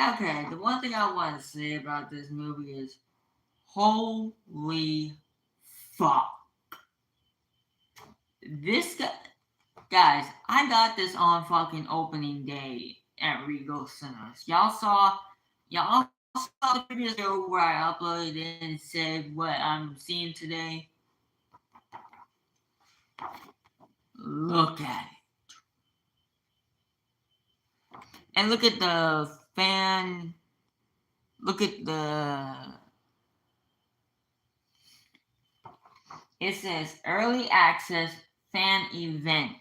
Okay, the one thing I want to say about this movie is holy fuck. This guy, guys, I got this on fucking opening day at Regal Cinemas. Y'all saw the previous video where I uploaded and said what I'm seeing today. Look at it. And look at the fan. Look at the. It says early access fan event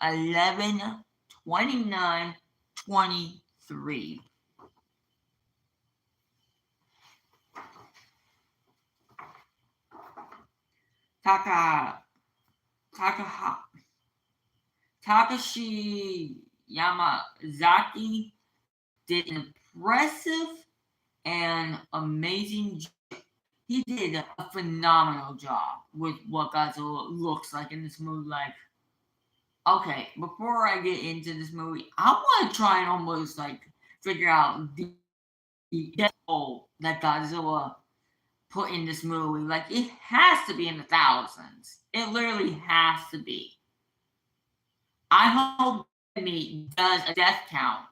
11/29/23. Taka Takaha Takashi Yamazaki did an impressive and amazing job. He did a phenomenal job with what Godzilla looks like in this movie. Like, okay, before I get into this movie, I want to try and almost like figure out the death that Godzilla put in this movie. Like, it has to be in the thousands. It literally has to be. I hope me does a death count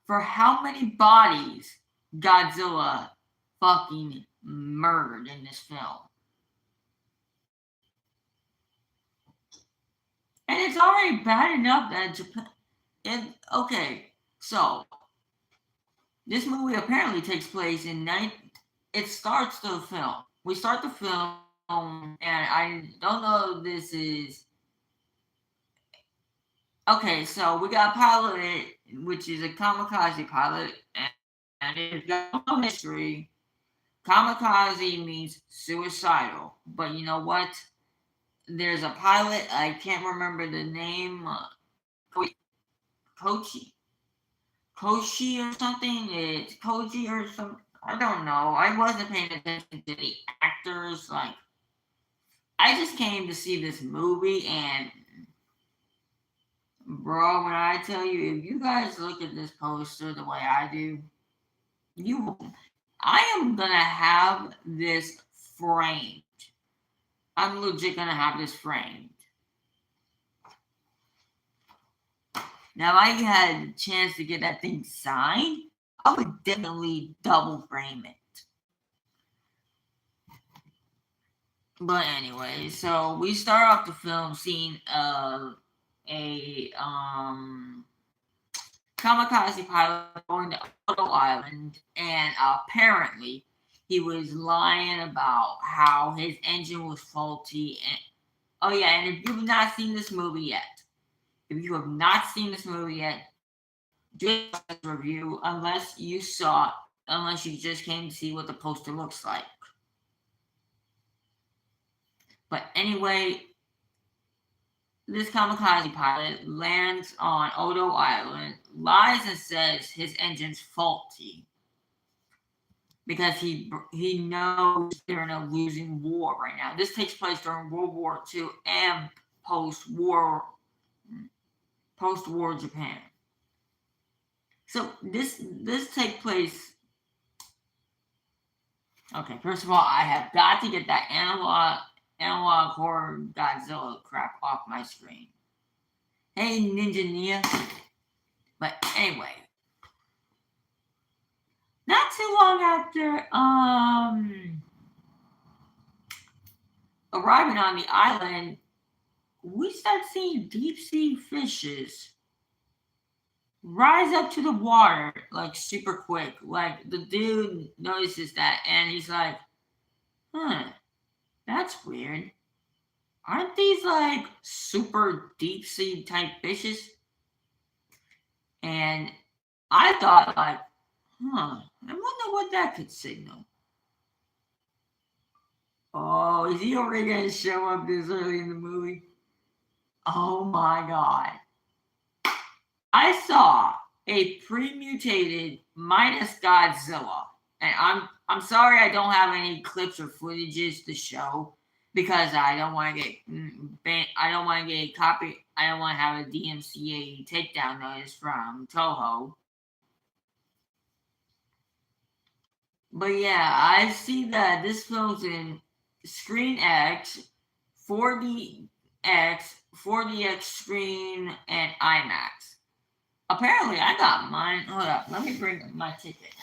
for how many bodies Godzilla fucking murdered in this film. And it's already bad enough that Japan. Okay, so this movie apparently takes place in It starts the film. We start the film, and I don't know if this is. Okay, so we got pilot, which is a kamikaze pilot, and it's got no history. Kamikaze means suicidal, but you know what? There's a pilot. I can't remember the name. Kochi, Koshi or something. It's Koji or something. I don't know. I wasn't paying attention to the actors. Like, I just came to see this movie, and bro, when I tell you, if you guys look at this poster the way I do, you, I am gonna have this framed. I'm legit gonna have this framed. Now, if I had a chance to get that thing signed, I would definitely double frame it. But anyway, so we start off the film scene of a kamikaze pilot going to Odo Island, and apparently he was lying about how his engine was faulty. And oh yeah, and if you've not seen this movie yet, if you have not seen this movie yet, do a review unless you just came to see what the poster looks like. But anyway, this kamikaze pilot lands on Odo Island, lies and says his engine's faulty because he knows they're in a losing war right now. This takes place during World War II and post-war Japan. So this takes place. Okay, first of all, I have got to get that analog horror Godzilla crap off my screen. Hey, Ninja Nia. But anyway, not too long after arriving on the island, we start seeing deep sea fishes rise up to the water like super quick. Like the dude notices that and he's like, huh, that's weird. Aren't these like super deep sea type fishes? And I thought like, I wonder what that could signal. Oh, is he already gonna show up this early in the movie? Oh my god. I saw a pre-mutated minus Godzilla. And I'm sorry I don't have any clips or footages to show because I don't want to get I don't want to get I don't want to have a DMCA takedown notice from Toho. But yeah, I see that this film's in Screen X, 4DX, 4DX screen, and IMAX. Apparently, I got mine. Hold up, let me bring my ticket.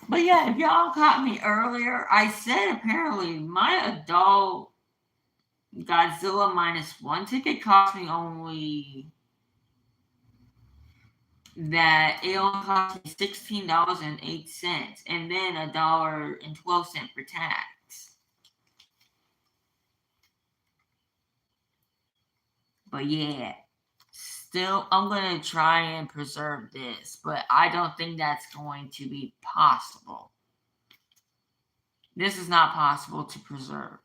But yeah, if y'all caught me earlier, I said apparently my adult Godzilla minus one ticket cost me only that it only cost me $16.08 and then $1.12 for tax. But yeah, still I'm gonna try and preserve this, but I don't think that's going to be possible. This is not possible to preserve.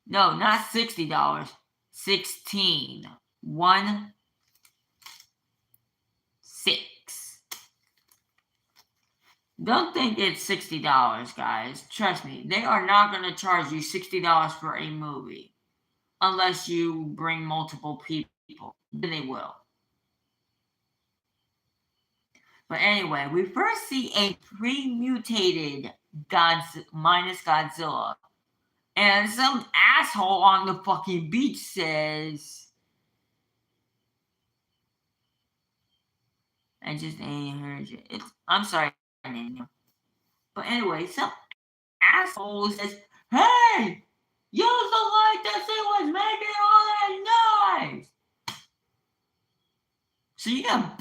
No, not $60. 16. 1 6. Don't think it's $60, guys. Trust me, they are not going to charge you $60 for a movie unless you bring multiple people. Then they will. But anyway, we first see a pre-mutated minus Godzilla, and some asshole on the fucking beach says, "I just ain't heard you." I'm sorry, Daniel. But anyway, some asshole says, "Hey, use the light that it was making all that noise." So you're gonna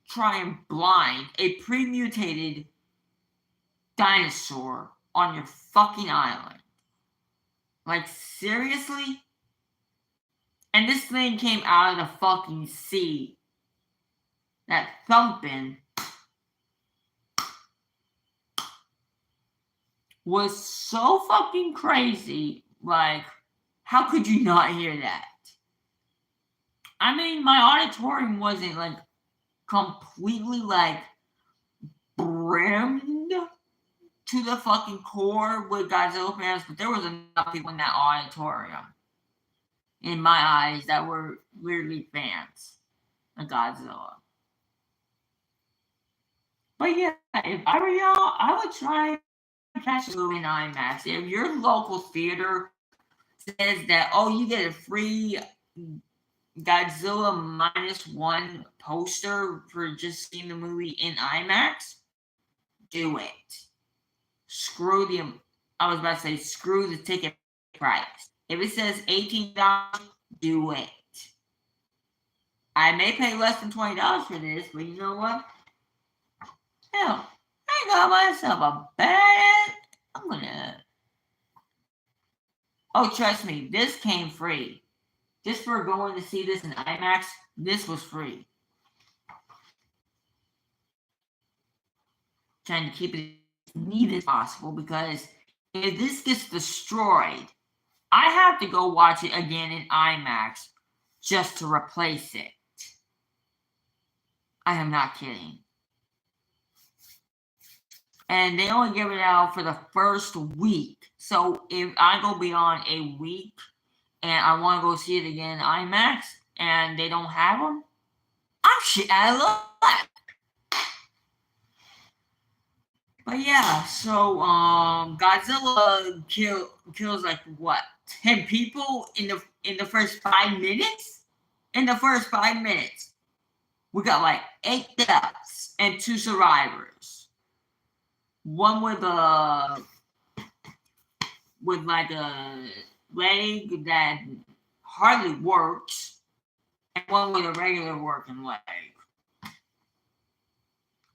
try and blind a pre-mutated dinosaur on your fucking island. Like, seriously? And this thing came out of the fucking sea. That thumping was so fucking crazy. Like, how could you not hear that? I mean, my auditorium wasn't like completely like brimmed to the fucking core with Godzilla fans, but there was enough people in that auditorium, in my eyes, that were literally fans of Godzilla. But yeah, if I were y'all, I would try and catch a movie in IMAX. If your local theater says that, oh, you get a free Godzilla minus one poster for just seeing the movie in IMAX, do it. Screw the, I was about to say, screw the ticket price. If it says $18, do it. I may pay less than $20 for this, but you know what? Hell, I got myself a bad. I'm gonna. Oh, trust me, this came free. Just for going to see this in IMAX, this was free. Trying to keep it as neat as possible, because if this gets destroyed, I have to go watch it again in IMAX just to replace it. I am not kidding. And they only give it out for the first week. So if I go beyond a week and I want to go see it again in IMAX and they don't have them, I'm shit out of luck. But yeah, so Godzilla kills like what, 10 people in the first 5 minutes? In the first 5 minutes, we got like 8 deaths and 2 survivors. One with like a leg that hardly works, and one with a regular working leg.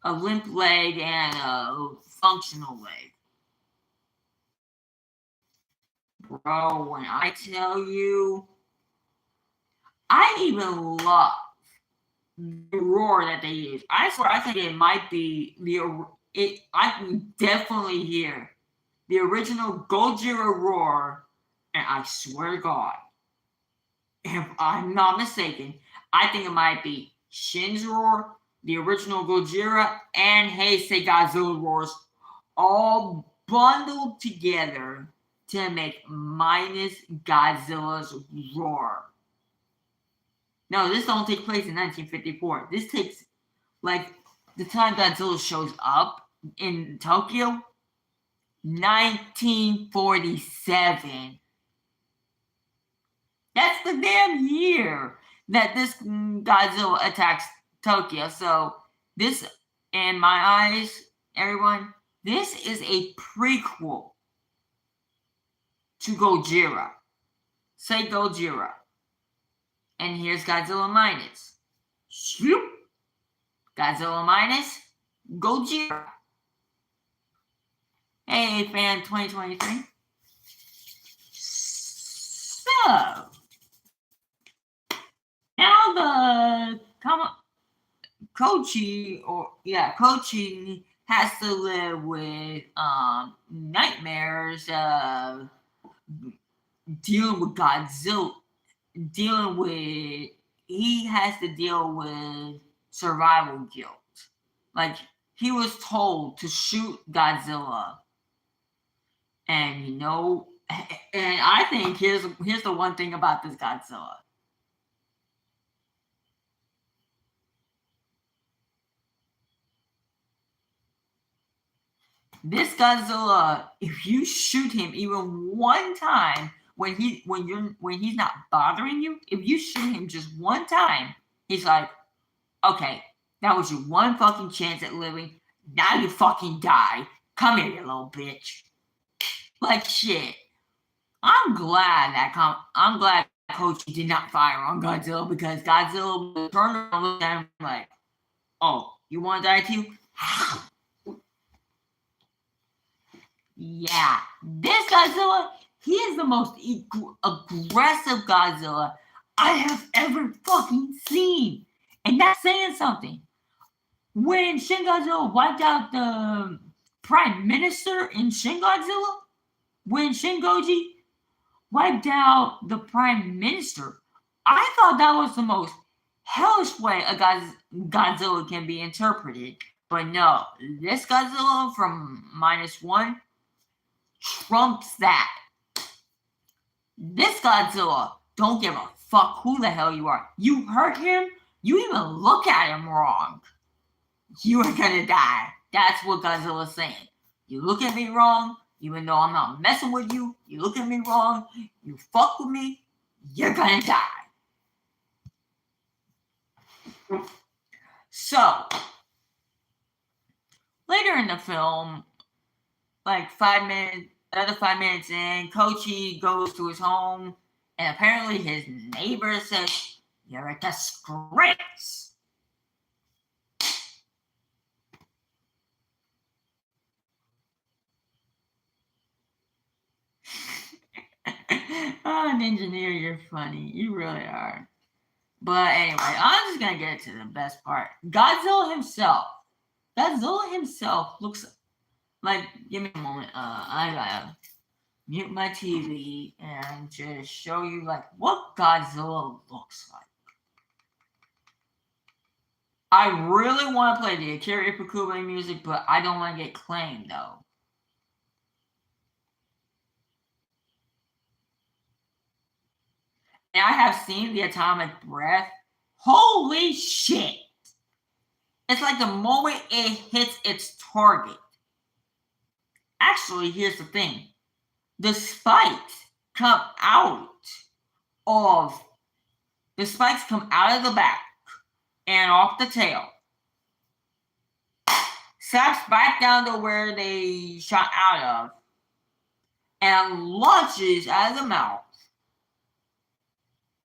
A limp leg and a functional leg. Bro, when I tell you, I even love the roar that they use. I swear, I think it might be I can definitely hear the original Gojira roar, and I swear to God, if I'm not mistaken, I think it might be Shin's roar, the original Gojira, and Heisei Godzilla roars all bundled together to make minus Godzilla's roar. No, this don't take place in 1954. This takes, like, the time Godzilla shows up in Tokyo, 1947. That's the damn year that this Godzilla attacks Tokyo. So this, in my eyes, everyone, this is a prequel to Gojira. Say Gojira. And here's Godzilla minus. Shoop. Godzilla minus Gojira. Hey, fan 2023. So, now the Kochi has to live with nightmares of dealing with Godzilla. He has to deal with survival guilt. Like, he was told to shoot Godzilla. And and I think here's the one thing about this Godzilla. This Godzilla, if you shoot him even one time when he's not bothering you, if you shoot him just one time, he's like, okay, that was your one fucking chance at living. Now you fucking die. Come here, you little bitch. Like, shit. I'm glad Kochi did not fire on Godzilla, because Godzilla would turn around and look at him like, oh, you want to die too? Yeah, this Godzilla, he is the most aggressive Godzilla I have ever fucking seen. And that's saying something. When Shin Godzilla wiped out the Prime Minister in Shin Godzilla, when Shin Goji wiped out the Prime Minister, I thought that was the most hellish way a Godzilla can be interpreted. But no, this Godzilla from -1 trumps that. This Godzilla don't give a fuck who the hell you are. You hurt him, you even look at him wrong, you are gonna die. That's what Godzilla's saying. You look at me wrong, even though I'm not messing with you, you look at me wrong, you fuck with me, you're gonna die. So, later in the film, like 5 minutes, another 5 minutes in, Kochi goes to his home, and apparently his neighbor says, "You're a disgrace." Oh, Engineer, you're funny. You really are. But anyway, I'm just gonna get to the best part. Godzilla himself looks like. Give me a moment. I gotta mute my TV and just show you like what Godzilla looks like. I really want to play the Akira Ifukube music, but I don't want to get claimed though. And I have seen the atomic breath. Holy shit! It's like the moment it hits its target. Actually, here's the thing. The spikes come out of the back and off the tail. Snaps back down to where they shot out of and launches out of the mouth.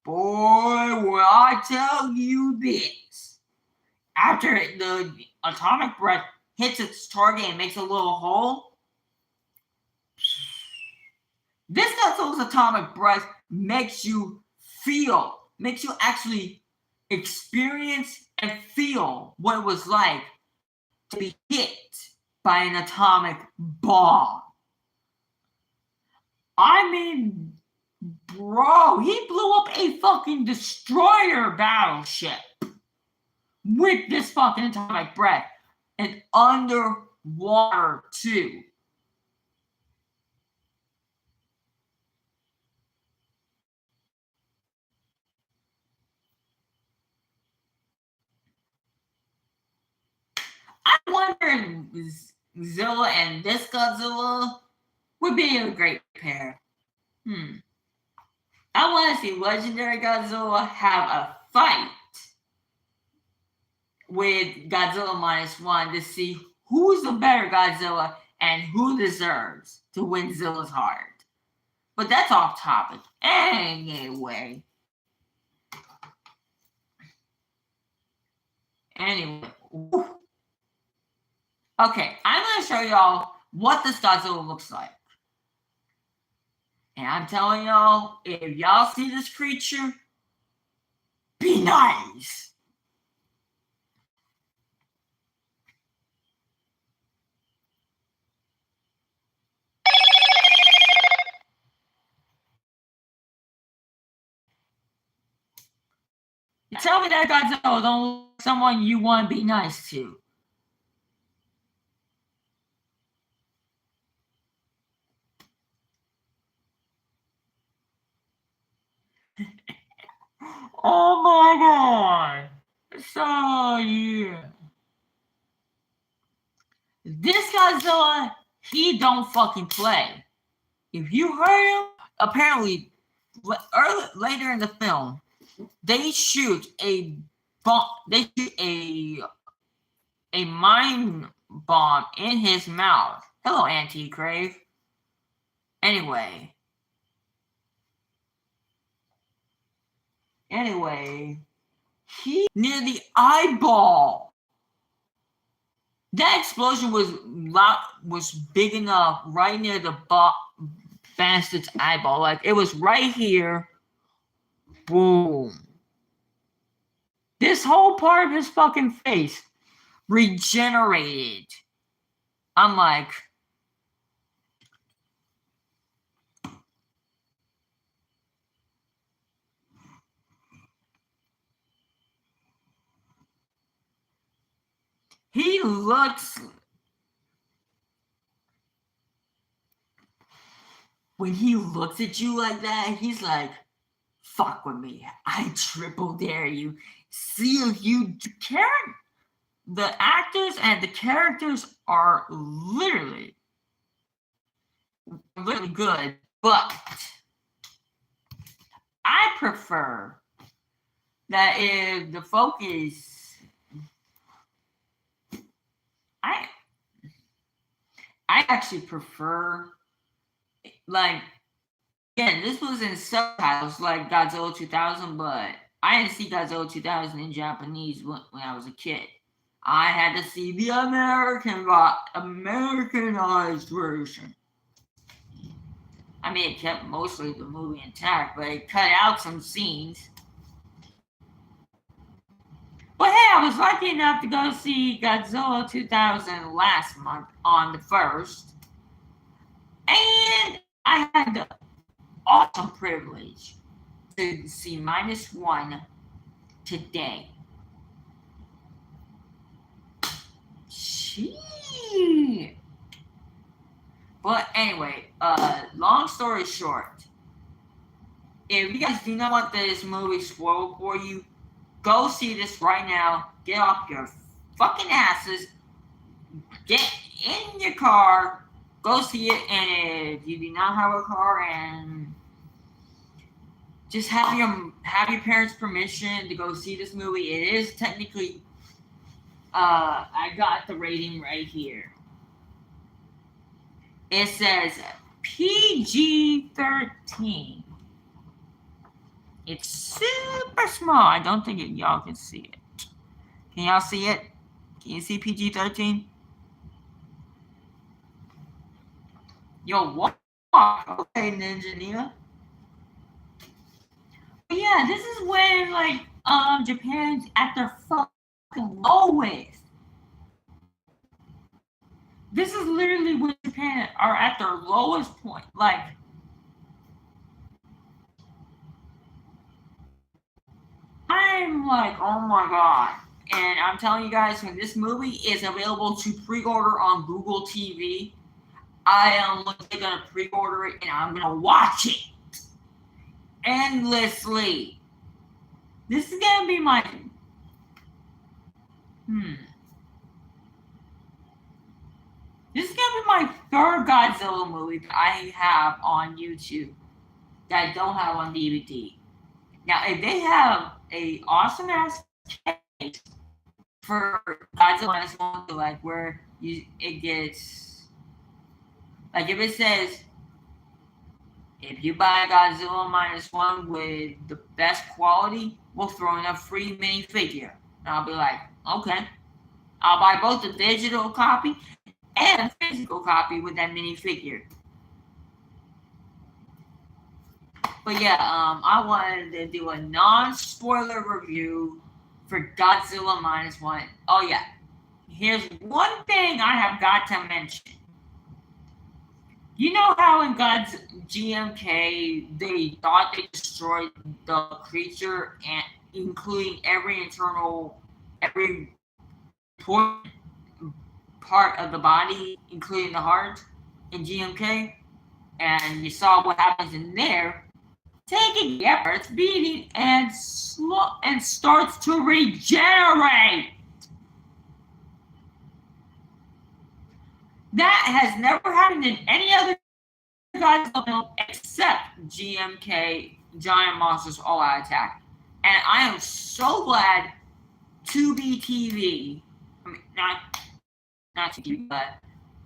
Boy, will I tell you this. After the atomic breath hits its target and makes a little hole, this Godzilla's atomic breath makes you actually experience and feel what it was like to be hit by an atomic bomb. I mean, bro, he blew up a fucking destroyer battleship with this fucking atomic breath, and underwater too. Godzilla and this Godzilla would be a great pair. I want to see Legendary Godzilla have a fight with Godzilla -1 to see who's the better Godzilla and who deserves to win Zilla's heart. But that's off topic. Anyway. Okay, I'm going to show y'all what this Godzilla looks like. And I'm telling y'all, if y'all see this creature, be nice. Tell me that Godzilla don't look like someone you want to be nice to. Oh my god. So yeah. This Godzilla, he don't fucking play. If you heard him, apparently later in the film, they shoot a bomb. They shoot a mine bomb in his mouth. Hello, Auntie Crave. Anyway, he near the eyeball. That explosion was big enough right near the bastard's eyeball. Like it was right here. Boom. This whole part of his fucking face regenerated. I'm like, he looks, when he looks at you like that, he's like, fuck with me. I triple dare you. See if you care. The actors and the characters are literally good, but I prefer that if the focus, I actually prefer, like, again, this was in subtitles like Godzilla 2000, but I didn't see Godzilla 2000 in Japanese when I was a kid. I had to see the Americanized version. I mean, it kept mostly the movie intact, but it cut out some scenes. But hey, I was lucky enough to go see Godzilla 2000 last month on the 1st. And I had the awesome privilege to see -1 today. Gee. But anyway, long story short, if you guys do not want this movie spoiled for you, go see this right now. Get off your fucking asses. Get in your car. Go see it. And if you do not have a car, and just have your parents' permission to go see this movie. It is technically, I got the rating right here. It says PG-13. It's super small. I don't think y'all can see it. Can y'all see it? Can you see PG-13? Yo, what? Okay, Ninja Nia. But yeah, this is when, like, Japan's at their fucking lowest. This is literally when Japan are at their lowest point. Like, I'm like, oh my god. And I'm telling you guys, when this movie is available to pre-order on Google TV, I am literally going to pre-order it and I'm going to watch it endlessly. This is going to be my... third Godzilla movie that I have on YouTube that I don't have on DVD. Now, if they have a awesome ass case for Godzilla minus one, like where it gets like if it says if you buy Godzilla minus one with the best quality, we'll throw in a free minifigure. And I'll be like, okay, I'll buy both the digital copy and a physical copy with that minifigure. But yeah, I wanted to do a non-spoiler review for Godzilla minus one. Oh yeah, here's one thing I have got to mention. You know how in God's GMK they thought they destroyed the creature and including every important part of the body, including the heart in GMK, and you saw what happens in there. Taking efforts, beating and starts to regenerate. That has never happened in any other Godzilla film except GMK Giant Monsters All Out Attack. And I am so glad Tubi TV, I mean not TV, but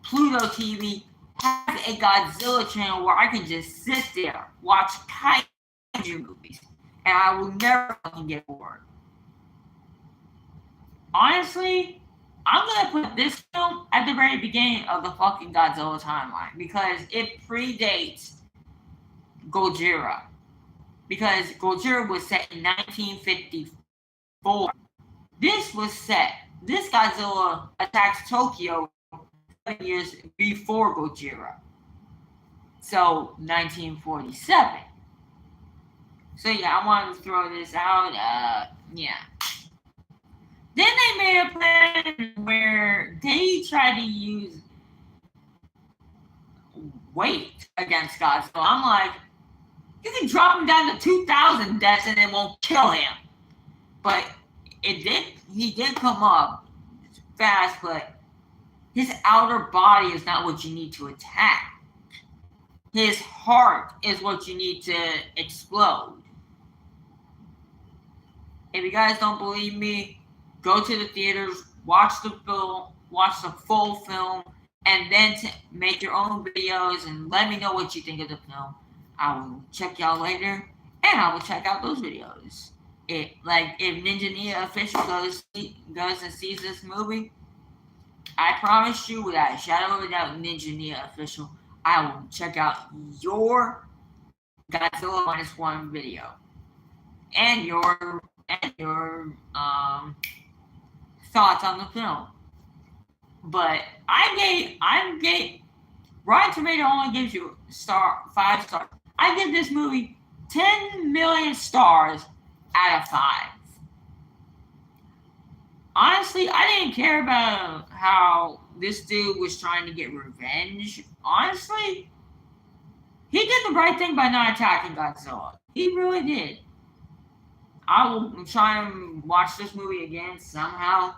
Pluto TV has a Godzilla channel where I can just sit there, watch kaiju movies, and I will never fucking get bored. Honestly, I'm gonna put this film at the very beginning of the fucking Godzilla timeline because it predates Gojira. Because Gojira was set in 1954. This Godzilla attacks Tokyo 7 years before Gojira. So 1947. So yeah, I wanted to throw this out. Yeah. Then they made a plan where they tried to use weight against Godzilla. I'm like, you can drop him down to 2,000 deaths and it won't kill him. But he did come up fast, but his outer body is not what you need to attack. His heart is what you need to explode. If you guys don't believe me, go to the theaters, watch the full film, and then make your own videos and let me know what you think of the film. I will check y'all later, and I will check out those videos. If Ninja Nia Official goes and sees this movie, I promise you, without a shadow of a doubt, Ninja Nia Official, I will check out your Godzilla minus one video and your thoughts on the film. But I gave Rotten Tomato only gives you 5 stars. I give this movie 10 million stars out of 5. Honestly, I didn't care about how this dude was trying to get revenge. Honestly, he did the right thing by not attacking Godzilla. He really did. I will try and watch this movie again somehow,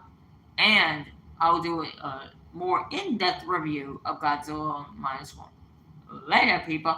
and I will do a more in-depth review of Godzilla minus one. Later, people.